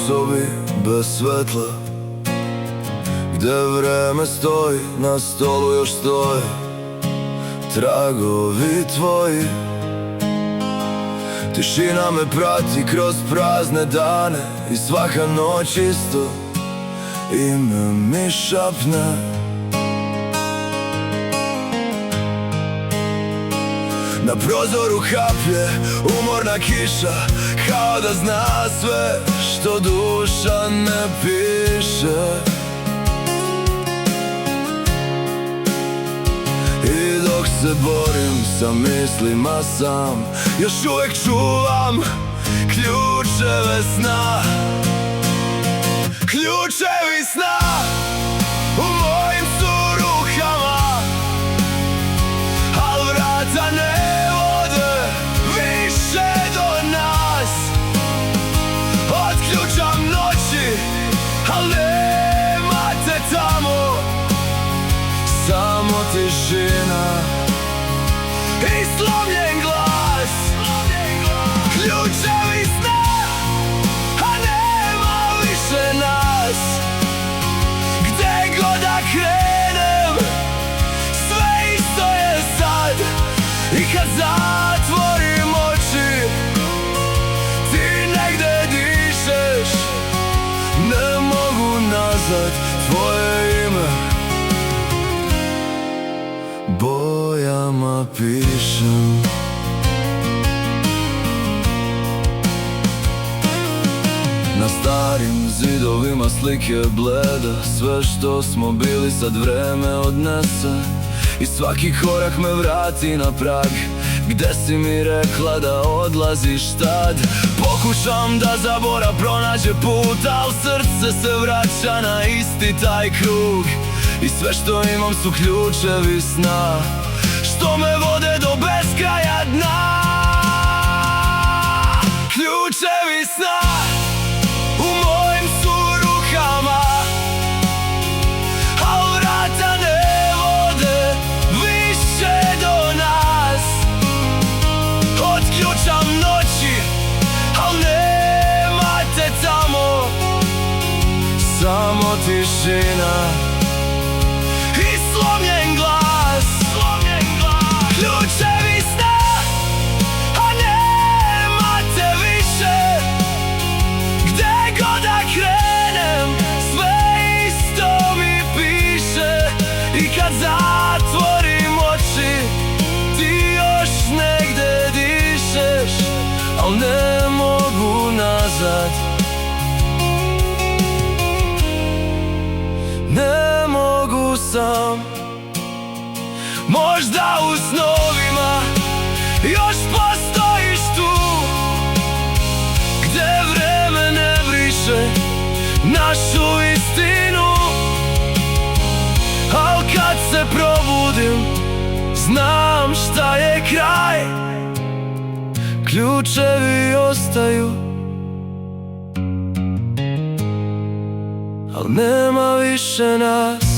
sobi bez svetla, gde vreme stoji, na stolu još stoje tragovi tvoji. Tišina me prati kroz prazne dane i svaka noć isto ime mi šapne. Na prozoru kaplje umorna kiša, kao da zna sve što duša ne piše. I dok se borim sa mislima sam, još uvek čuvam ključeve sna. Ključevi sna u mojim su rukama, al vrata ne vode više do nas. Otključam noći, al nema te tamo, samo tišina i slomljen glas. Ključevi sna, a nema više nas. Gde god da krenem, sve isto je sad. I kad zatvorim oči, ti negde dišeš. Ne mogu nazvat tvoje ime, bojama pišem. Na starim zidovima slike bleda, sve što smo bili sad vreme odnese. I svaki korak me vrati na prag, gde si mi rekla da odlaziš tad. Pokušam da zabora pronađe put, al srce se vraća na isti taj krug. I sve što imam su ključevi sna, što me vode do beskraja dna. Ključevi sna u mojim su rukama, al vrata ne vode više do nas. Otključam noći, al nema te tamo, samo tišina i slomljen glas. Ključevi sna, a nema te više. Gde god da krenem, sve isto mi piše. I kad zatvorim oči, ti još negde dišeš, al ne mogu nazad. Ne mogu sam. Možda u snovima još postojiš tu, gde vreme ne briše našu istinu. Al kad se probudim, znam šta je kraj. Ključevi ostaju, al nema više nas.